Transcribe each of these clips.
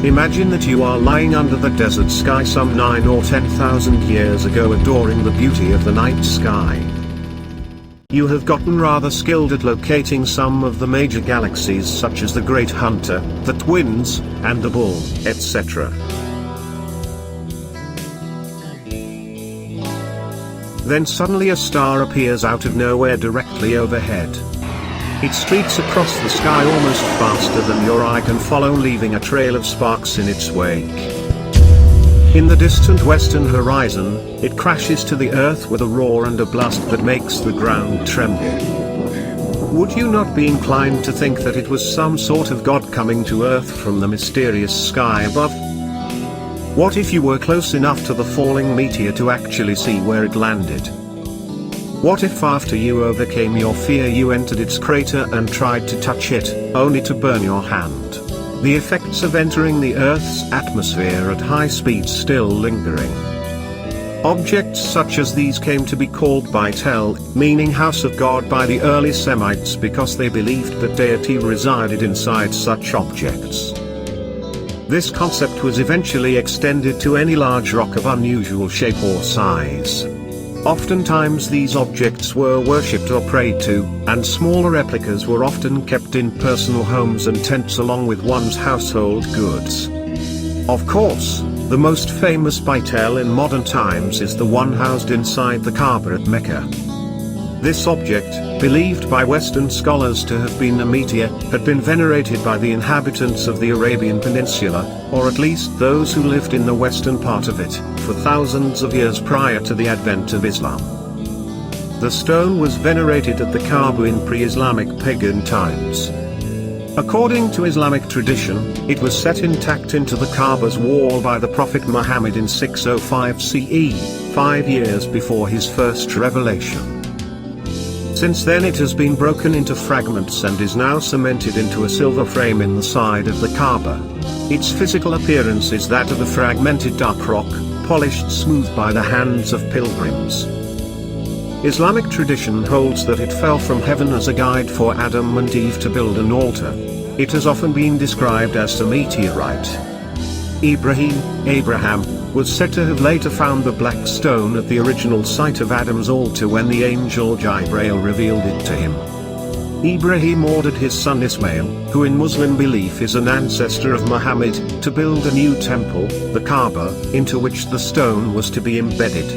Imagine that you are lying under the desert sky some 9 or 10,000 years ago adoring the beauty of the night sky. You have gotten rather skilled at locating some of the major galaxies such as the Great Hunter, the Twins, and the Bull, etc. Then suddenly a star appears out of nowhere directly overhead. It streaks across the sky almost faster than your eye can follow, leaving a trail of sparks in its wake. In the distant western horizon, it crashes to the earth with a roar and a blast that makes the ground tremble. Would you not be inclined to think that it was some sort of god coming to earth from the mysterious sky above? What if you were close enough to the falling meteor to actually see where it landed? What if after you overcame your fear you entered its crater and tried to touch it, only to burn your hand? The effects of entering the Earth's atmosphere at high speed still lingering. Objects such as these came to be called Baitel, meaning house of God, by the early Semites because they believed that deity resided inside such objects. This concept was eventually extended to any large rock of unusual shape or size. Oftentimes these objects were worshipped or prayed to, and smaller replicas were often kept in personal homes and tents along with one's household goods. Of course, the most famous Baitel in modern times is the one housed inside the Kaaba at Mecca. This object, believed by Western scholars to have been a meteor, had been venerated by the inhabitants of the Arabian Peninsula, or at least those who lived in the western part of it, for thousands of years prior to the advent of Islam. The stone was venerated at the Kaaba in pre-Islamic pagan times. According to Islamic tradition, it was set intact into the Kaaba's wall by the Prophet Muhammad in 605 CE, 5 years before his first revelation. Since then it has been broken into fragments and is now cemented into a silver frame in the side of the Kaaba. Its physical appearance is that of a fragmented dark rock, polished smooth by the hands of pilgrims. Islamic tradition holds that it fell from heaven as a guide for Adam and Eve to build an altar. It has often been described as a meteorite. Abraham, was said to have later found the black stone at the original site of Adam's altar when the angel Jibreel revealed it to him. Ibrahim ordered his son Ismail, who in Muslim belief is an ancestor of Muhammad, to build a new temple, the Kaaba, into which the stone was to be embedded.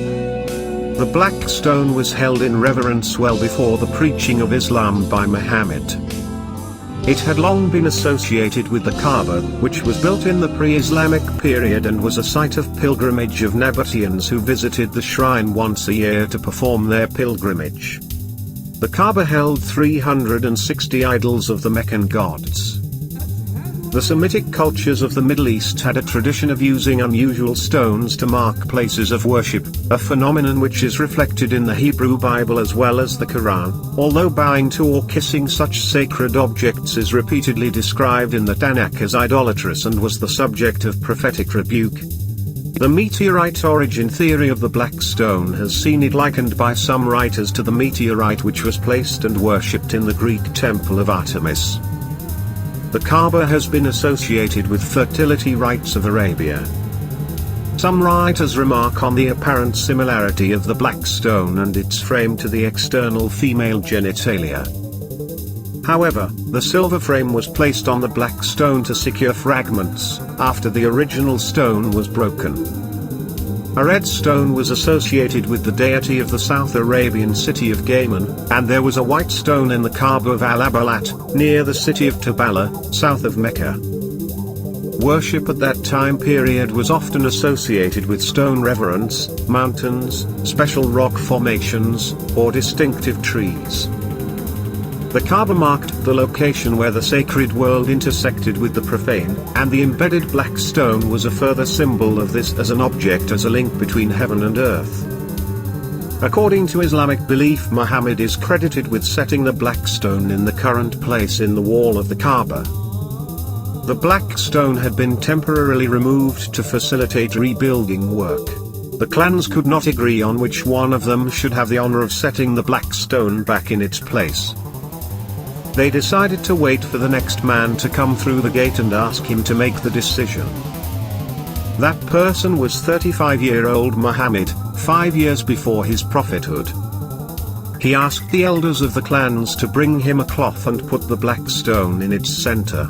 The black stone was held in reverence well before the preaching of Islam by Muhammad. It had long been associated with the Kaaba, which was built in the pre-Islamic period and was a site of pilgrimage of Nabateans who visited the shrine once a year to perform their pilgrimage. The Kaaba held 360 idols of the Meccan gods. The Semitic cultures of the Middle East had a tradition of using unusual stones to mark places of worship, a phenomenon which is reflected in the Hebrew Bible as well as the Quran, although bowing to or kissing such sacred objects is repeatedly described in the Tanakh as idolatrous and was the subject of prophetic rebuke. The meteorite origin theory of the black stone has seen it likened by some writers to the meteorite which was placed and worshipped in the Greek temple of Artemis. The Kaaba has been associated with fertility rites of Arabia. Some writers remark on the apparent similarity of the black stone and its frame to the external female genitalia. However, the silver frame was placed on the black stone to secure fragments, after the original stone was broken. A red stone was associated with the deity of the South Arabian city of Gaiman, and there was a white stone in the Kaaba of Al-Abalat, near the city of Tabala, south of Mecca. Worship at that time period was often associated with stone reverence, mountains, special rock formations, or distinctive trees. The Kaaba marked the location where the sacred world intersected with the profane, and the embedded black stone was a further symbol of this as an object, as a link between heaven and earth. According to Islamic belief, Muhammad is credited with setting the black stone in the current place in the wall of the Kaaba. The black stone had been temporarily removed to facilitate rebuilding work. The clans could not agree on which one of them should have the honor of setting the black stone back in its place. They decided to wait for the next man to come through the gate and ask him to make the decision. That person was 35-year-old Muhammad, 5 years before his prophethood. He asked the elders of the clans to bring him a cloth and put the black stone in its center.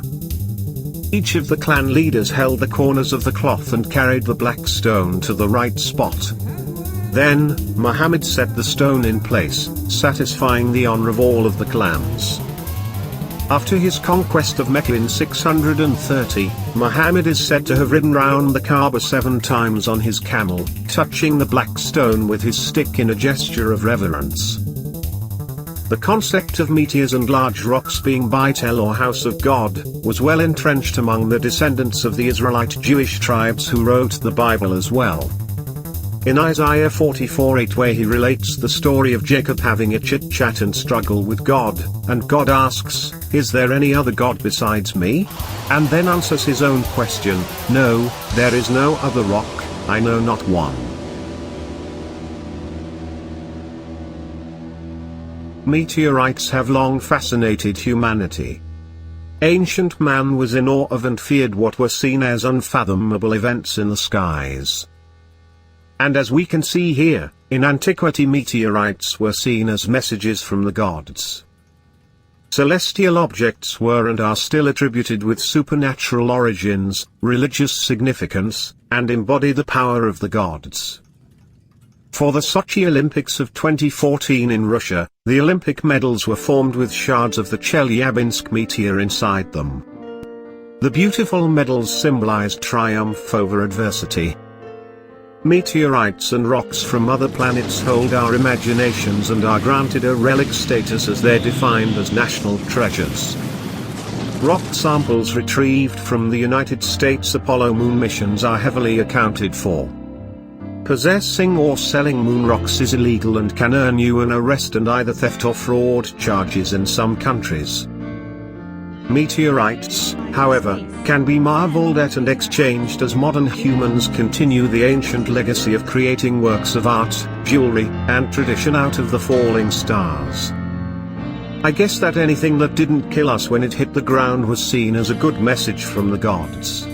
Each of the clan leaders held the corners of the cloth and carried the black stone to the right spot. Then, Muhammad set the stone in place, satisfying the honor of all of the clans. After his conquest of Mecca in 630, Muhammad is said to have ridden round the Kaaba 7 times on his camel, touching the black stone with his stick in a gesture of reverence. The concept of meteors and large rocks being Baitel or House of God, was well entrenched among the descendants of the Israelite Jewish tribes who wrote the Bible as well. In Isaiah 44:8, where he relates the story of Jacob having a chit-chat and struggle with God, and God asks, "Is there any other God besides me?" and then answers his own question, "No, there is no other rock, I know not one." Meteorites have long fascinated humanity. Ancient man was in awe of and feared what were seen as unfathomable events in the skies. And as we can see here, in antiquity meteorites were seen as messages from the gods. Celestial objects were and are still attributed with supernatural origins, religious significance, and embody the power of the gods. For the Sochi Olympics of 2014 in Russia, the Olympic medals were formed with shards of the Chelyabinsk meteor inside them. The beautiful medals symbolized triumph over adversity. Meteorites and rocks from other planets hold our imaginations and are granted a relic status as they're defined as national treasures. Rock samples retrieved from the United States Apollo moon missions are heavily accounted for. Possessing or selling moon rocks is illegal and can earn you an arrest and either theft or fraud charges in some countries. Meteorites, however, can be marveled at and exchanged as modern humans continue the ancient legacy of creating works of art, jewelry, and tradition out of the falling stars. I guess that anything that didn't kill us when it hit the ground was seen as a good message from the gods.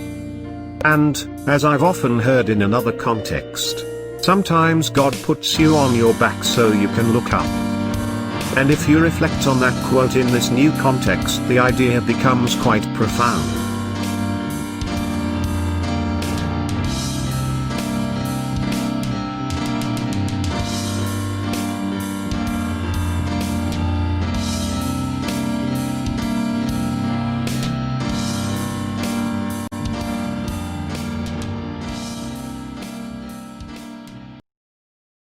And, as I've often heard in another context, sometimes God puts you on your back so you can look up. And if you reflect on that quote in this new context, the idea becomes quite profound.